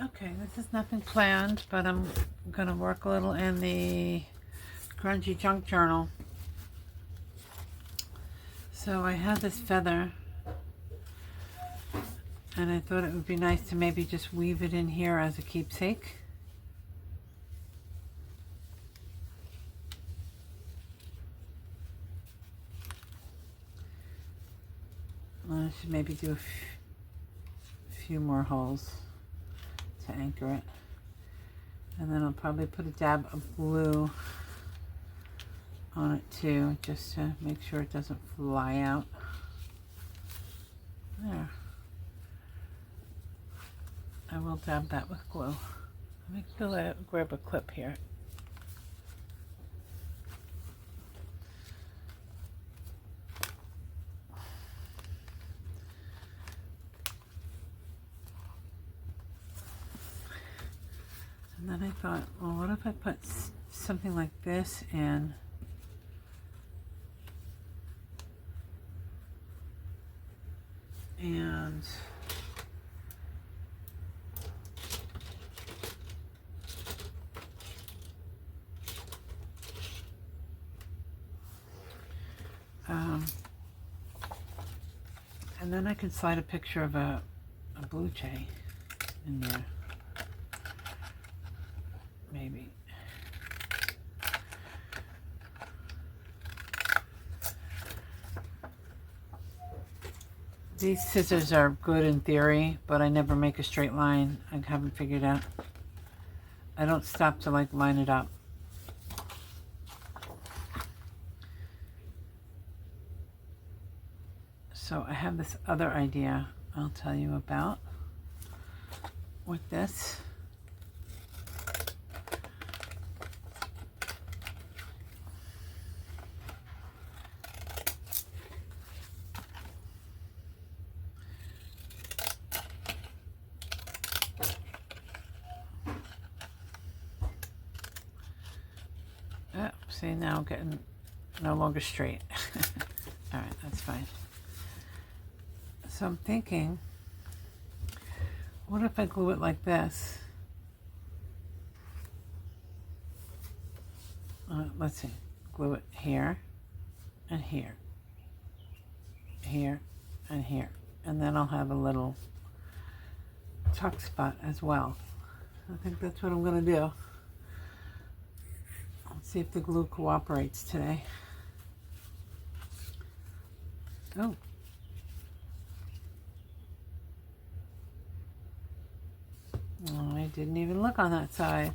Okay, this is nothing planned, but I'm going to work a little in the Grungy Junk Journal. So I have this feather, and I thought it would be nice to maybe just weave it in here as a keepsake. I should maybe do a few more holes to anchor it. And then I'll probably put a dab of glue on it too, just to make sure it doesn't fly out. There. I will dab that with glue. Let me grab a clip here. And then I thought, well, what if I put something like this in? And then I can slide a picture of a blue jay in there, maybe. These scissors are good in theory, but I never make a straight line. I haven't figured out. I don't stop to like line it up. So I have this other idea I'll tell you about with this. Oh, see, now I'm getting no longer straight. All right, that's fine. So I'm thinking, what if I glue it like this? Let's see, glue it here and here, here and here. And then I'll have a little tuck spot as well. I think that's what I'm gonna do. Let's see if the glue cooperates today. Oh. Oh, I didn't even look on that side.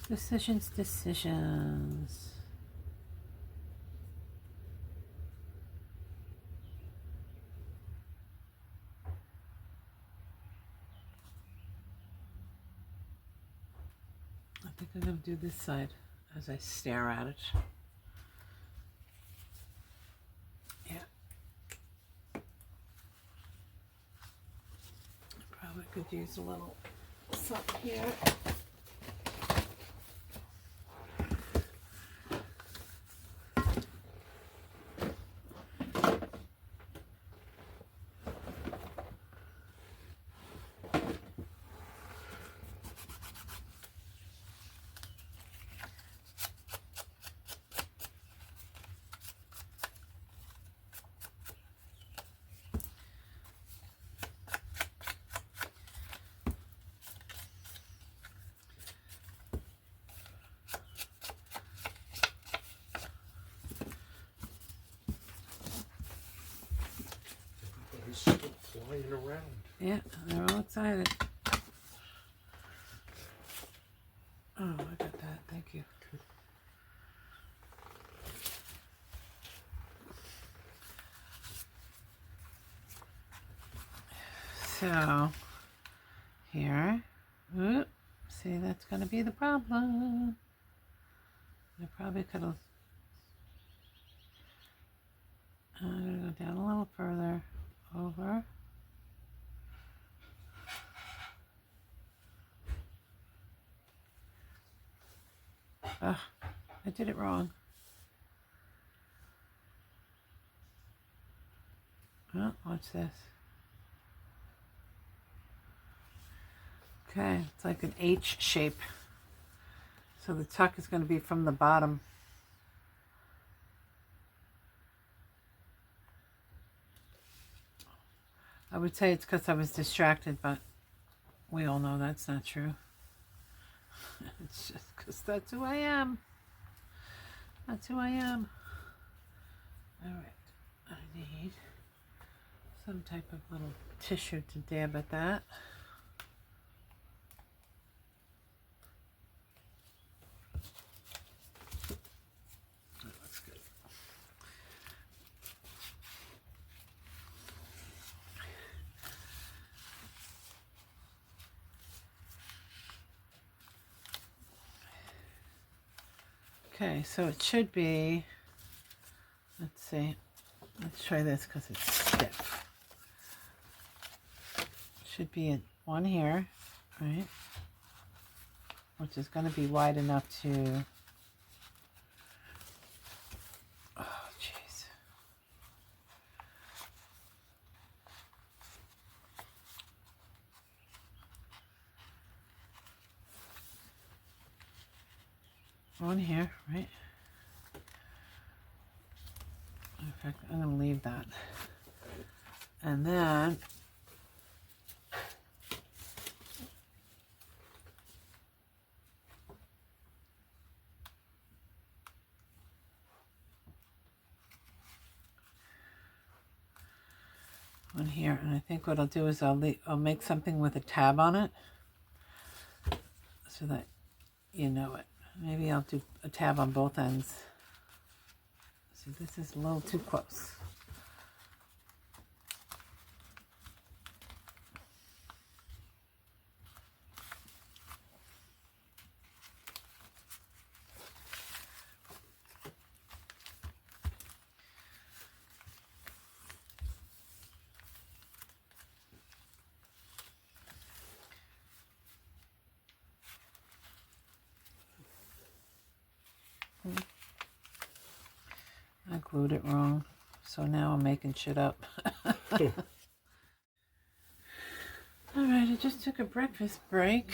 Decisions. I think I'm going to do this side as I stare at it. Probably could use a little something here. Flying around. Yeah, they're all excited. Oh, I got that. Thank you. So, here. Oop, see, that's going to be the problem. I probably could have... I'm going to go down a little further. Over. Ugh, I did it wrong. Oh, watch this. Okay, it's like an H shape. So the tuck is going to be from the bottom. I would say it's because I was distracted, but we all know that's not true. It's just because that's who I am. That's who I am. All right, I need some type of little tissue to dab at that. That's good. Okay, so it should be, let's see, let's try this because it's stiff. Should be one here, right? Which is going to be wide enough to, oh jeez. One here, right? In fact, I'm going to leave that. And then one here, and I think what I'll do is I'll make something with a tab on it so that you know it. Maybe I'll do a tab on both ends. See, this is a little too close. I glued it wrong, so now I'm making shit up. Alright, I just took a breakfast break,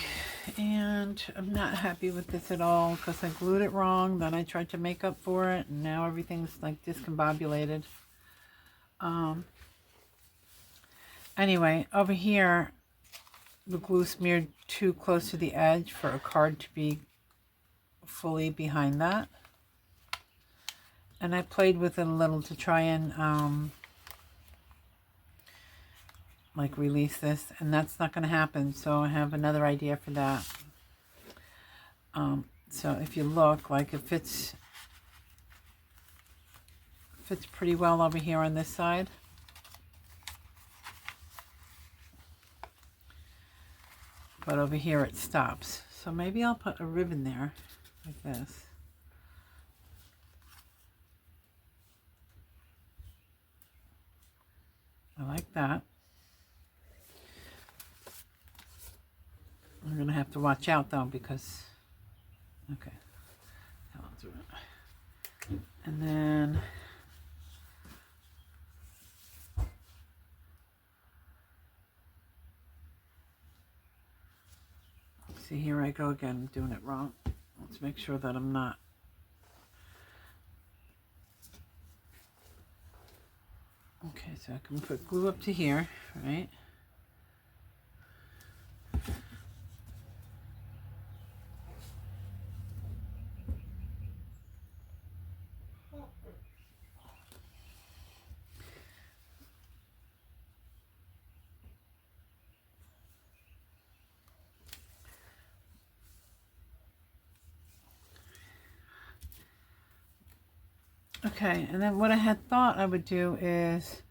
and I'm not happy with this at all because I glued it wrong, then I tried to make up for it, and now everything's like discombobulated. Anyway, over here, the glue smeared too close to the edge for a card to be fully behind that. And I played with it a little to try and like release this, and that's not going to happen, so I have another idea for that. So if you look, like it fits pretty well over here on this side. But over here it stops. So maybe I'll put a ribbon there like this. I like that. I'm going to have to watch out though because, okay, I'll do it. And then see, here I go again, I'm doing it wrong. Let's make sure that I'm not. Okay, so I can put glue up to here, right? Okay, and then what I had thought I would do is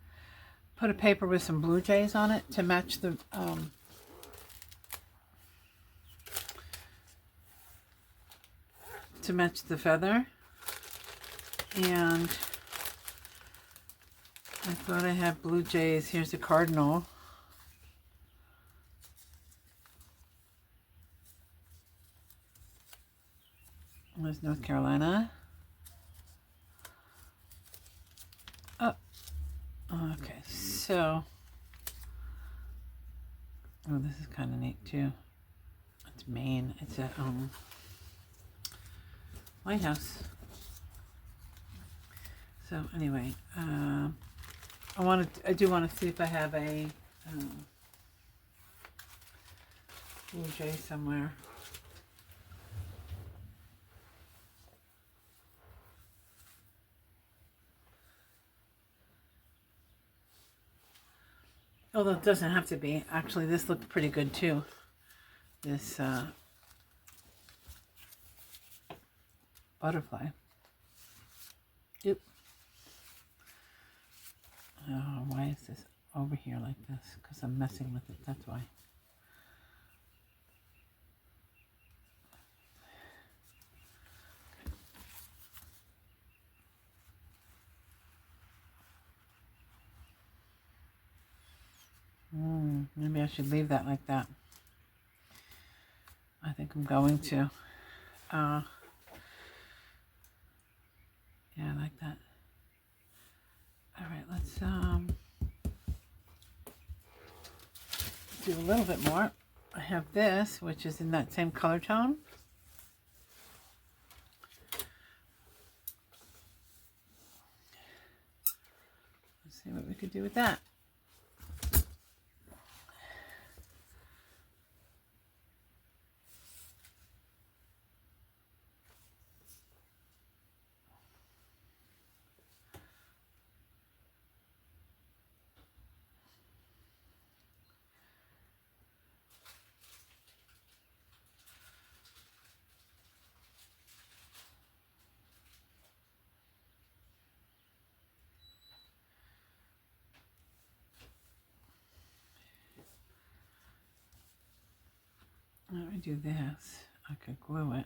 put a paper with some blue jays on it to match the feather. And I thought I had blue jays. Here's a cardinal. There's North Carolina. Oh, okay. So, oh, this is kind of neat too. It's Maine. It's a lighthouse. So anyway, I do want to see if I have a blue jay somewhere. Although it doesn't have to be. Actually, this looked pretty good too. This butterfly. Yep. Oh, why is this over here like this? Because I'm messing with it, that's why. Maybe I should leave that like that. I think I'm going to. Yeah, like that. All right, let's do a little bit more. I have this, which is in that same color tone. Let's see what we could do with that. Let me do this. I could glue it.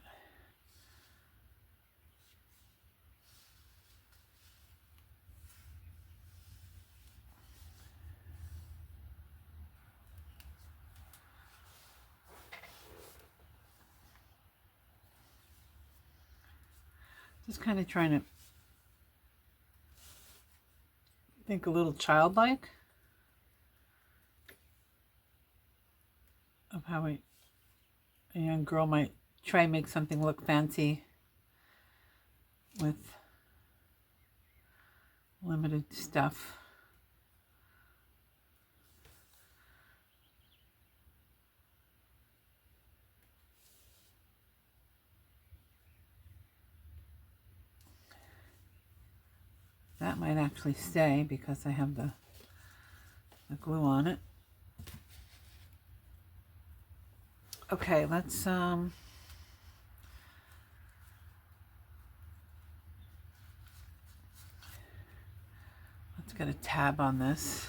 Just kind of trying to think a little childlike of how a young girl might try and make something look fancy with limited stuff. That might actually stay because I have the glue on it. Okay, let's get a tab on this.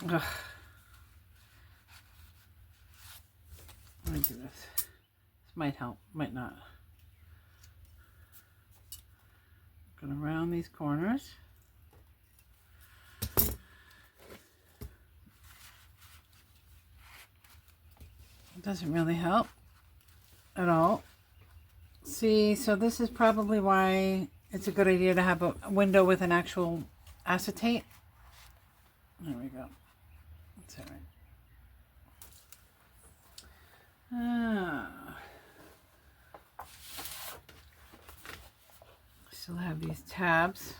Ugh. Let me do this. This might help, might not. I'm gonna round these corners. It doesn't really help at all. See, so this is probably why it's a good idea to have a window with an actual acetate. There we go. That's all right. Still have these tabs.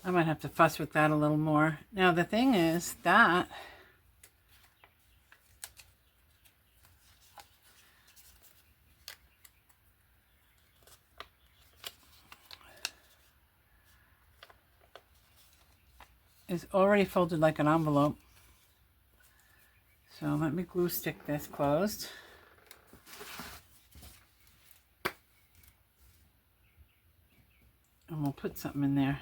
I I might have to fuss with that a little more. Now the thing is that is already folded like an envelope. So let me glue stick this closed. And we'll put something in there.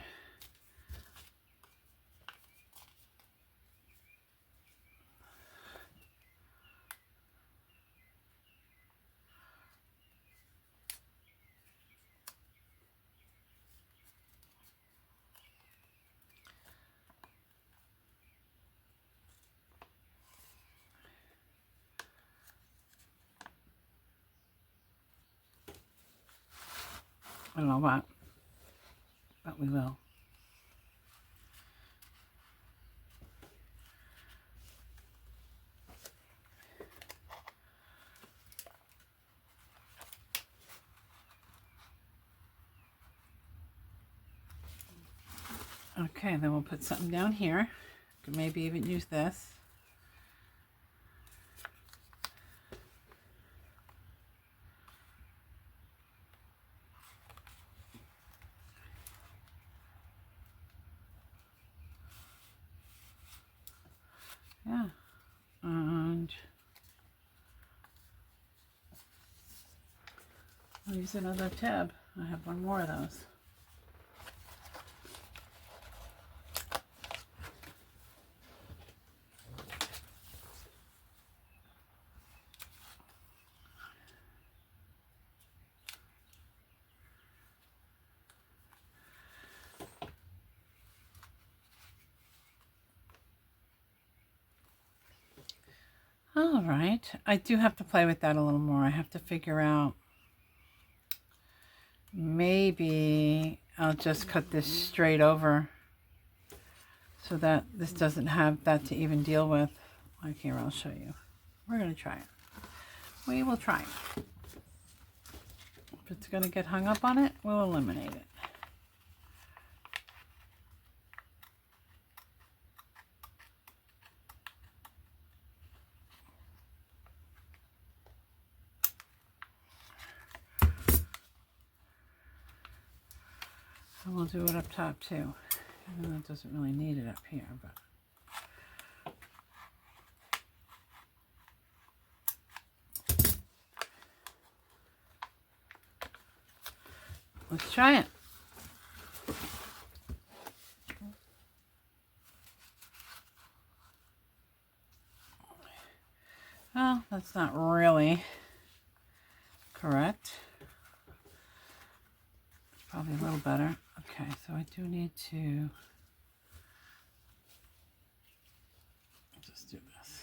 I don't know what, but we will. Okay, then we'll put something down here. Could maybe even use this. Yeah, and I'll use another tab. I have one more of those. All right, I do have to play with that a little more. I have to figure out, maybe I'll just cut this straight over so that this doesn't have that to even deal with. Like here, I'll show you. We're going to try it. We will try it. If it's going to get hung up on it, we'll eliminate it. And we'll do it up top too. I know that doesn't really need it up here, but let's try it. Well, that's not really correct. It's probably a little better. Okay, so I do need to just do this.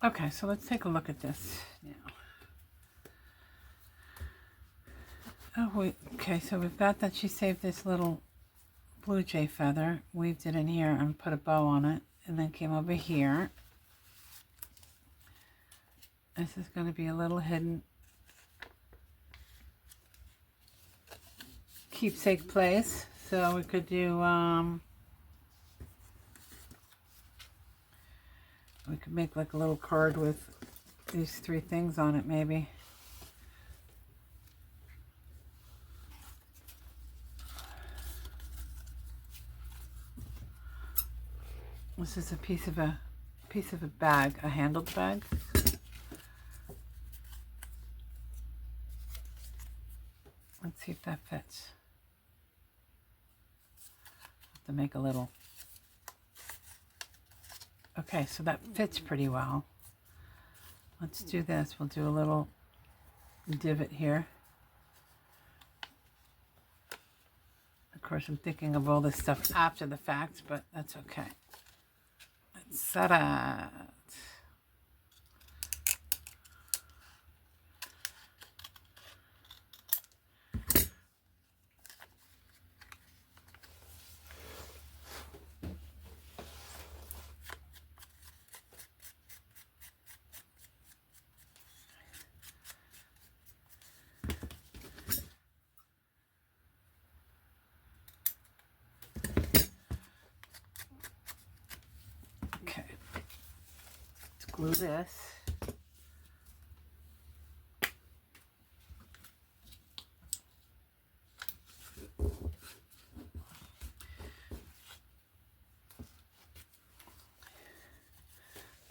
Okay, so let's take a look at this now. Oh, okay, so we've got that she saved this little blue jay feather, weaved it in here and put a bow on it, and then came over here. This is going to be a little hidden keepsake place. So we could do, we could make like a little card with these three things on it maybe. This is a piece of a bag, a handled bag. Let's see if that fits. Have to make a little. Okay, so that fits pretty well. Let's do this. We'll do a little divot here. Of course, I'm thinking of all this stuff after the fact, but that's okay. Let's set it. glue this.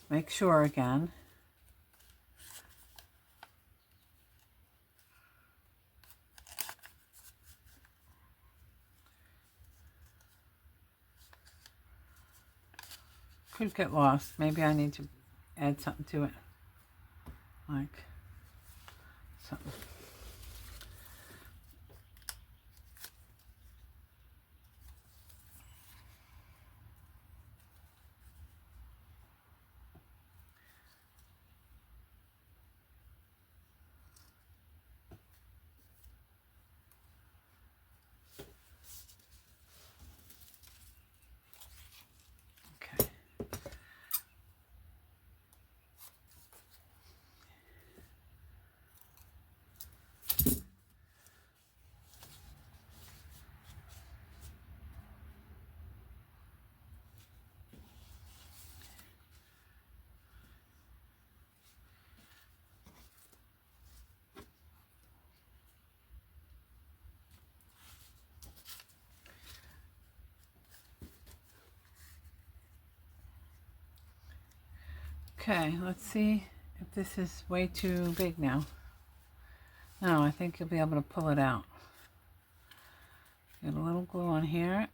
Make sure again. Could get lost. Maybe I need to add something to it. Like something. Okay, let's see if this is way too big now. No, I think you'll be able to pull it out. Get a little glue on here.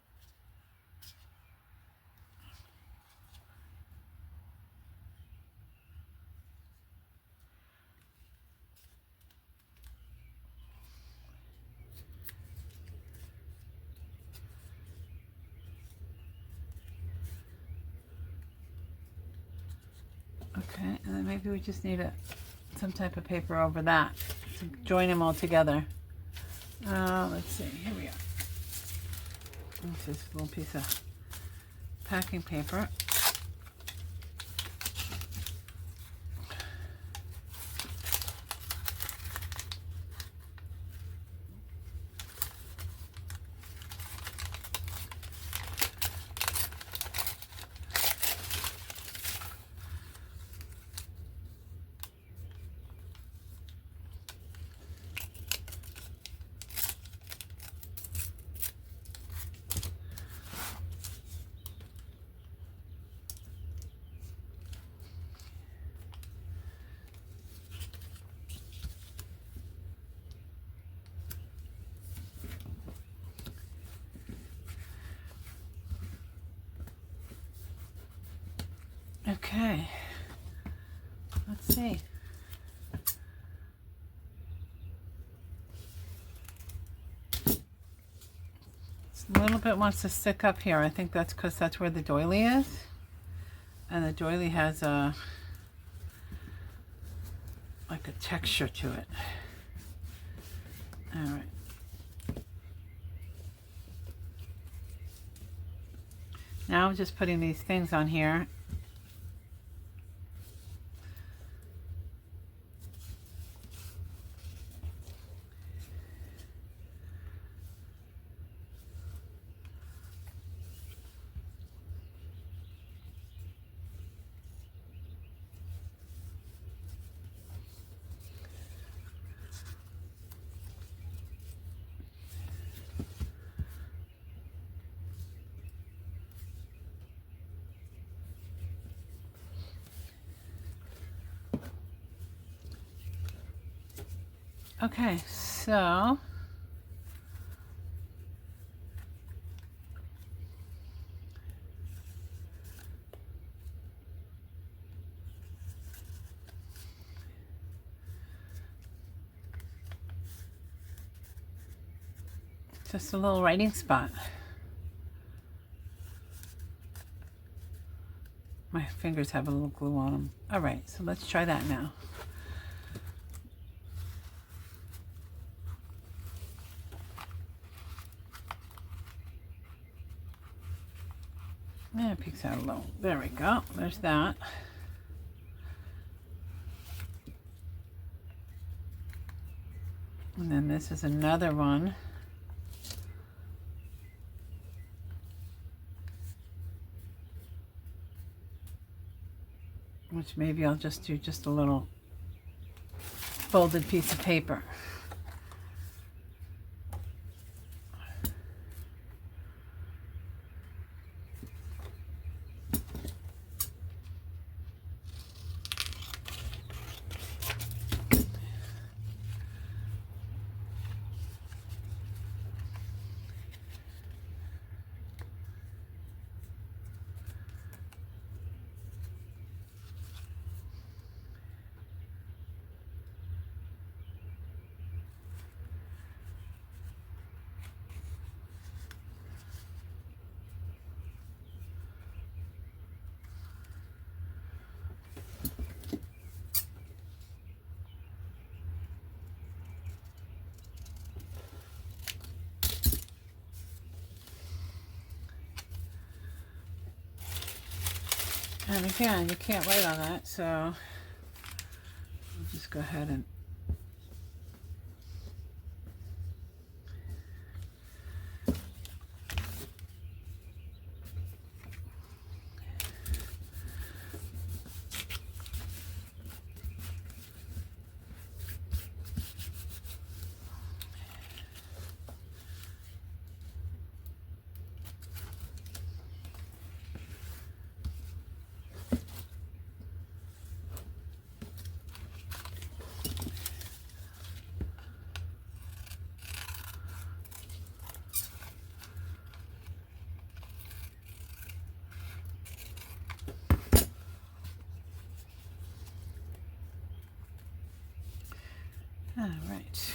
Okay, and then maybe we just need some type of paper over that to join them all together. Let's see, here we are. This is a little piece of packing paper. Okay, let's see. A little bit wants to stick up here. I think that's because that's where the doily is. And the doily has like a texture to it. All right. Now I'm just putting these things on here. Okay, so just a little writing spot. My fingers have a little glue on them. All right, so let's try that now. Yeah, it peeks out a little. There we go. There's that. And then this is another one. which maybe I'll just do just a little folded piece of paper. And again, you can't wait on that, so I'll just go ahead and all right.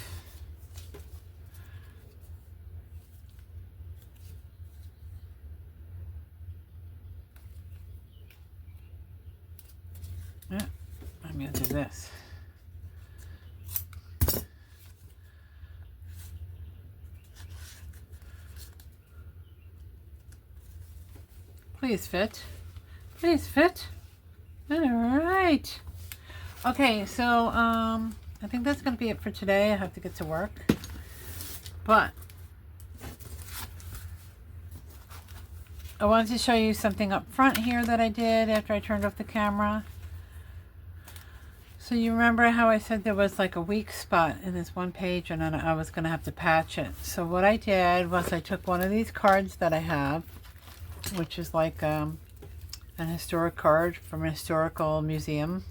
Yeah, I'm going to do this. Please fit. Please fit. All right. Okay, so I think that's going to be it for today. I have to get to work. But I wanted to show you something up front here that I did after I turned off the camera. So you remember how I said there was like a weak spot in this one page and then I was going to have to patch it. So what I did was I took one of these cards that I have, which is like an historic card from a historical museum,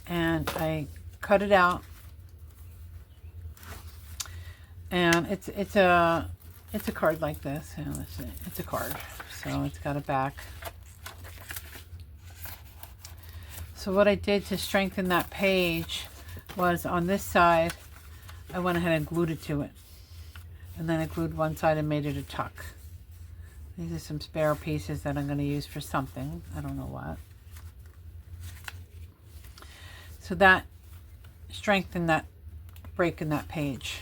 and I cut it out, and it's a card like this. You know, let's see. It's a card, so it's got a back. So what I did to strengthen that page was on this side, I went ahead and glued it to it. And then I glued one side and made it a tuck. These are some spare pieces that I'm going to use for something. I don't know what. So that strengthened that break in that page.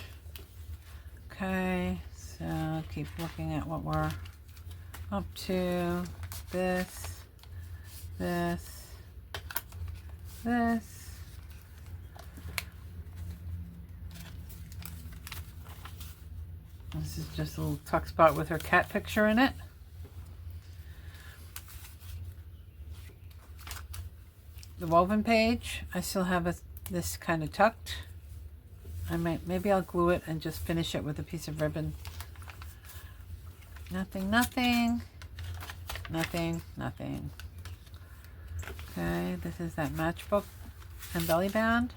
Okay, so keep looking at what we're up to. This. This. This is just a little tuck spot with her cat picture in it. The woven page, I still have this kind of tucked. Maybe I'll glue it and just finish it with a piece of ribbon. Nothing. Okay, this is that matchbook and belly band.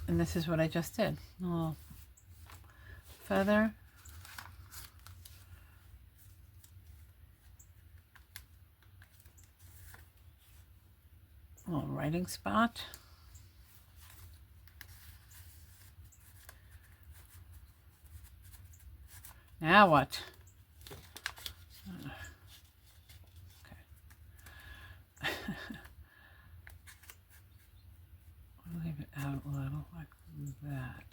And this is what I just did. A little feather. A little writing spot. Now what? Okay. I'll leave it out a little like that.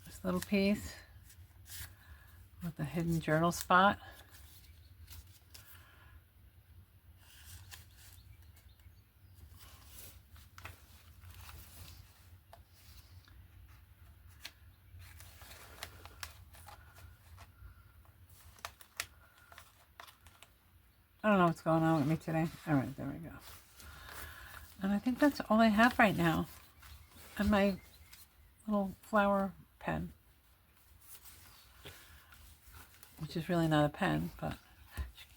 This little piece with the hidden journal spot. I don't know what's going on with me today. All right, there we go. And I think that's all I have right now. And my little flower pen, which is really not a pen, but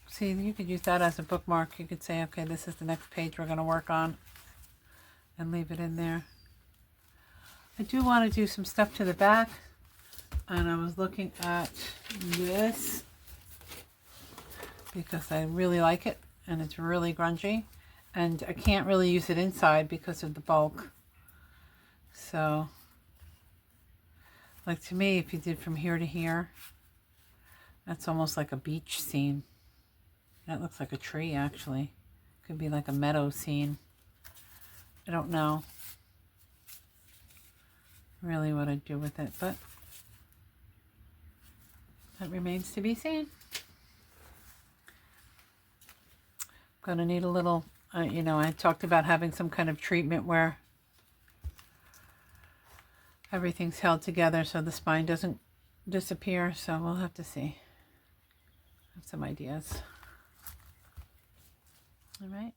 see, you could use that as a bookmark. You could say, okay, this is the next page we're going to work on, and leave it in there. I do want to do some stuff to the back, and I was looking at this because I really like it, and it's really grungy, and I can't really use it inside because of the bulk. So, like, to me, if you did from here to here, that's almost like a beach scene. That looks like a tree, actually. Could be like a meadow scene. I don't know really what I'd do with it, but that remains to be seen. Gonna need a little, you know, I talked about having some kind of treatment where everything's held together so the spine doesn't disappear, so we'll have to see. I have some ideas. All right.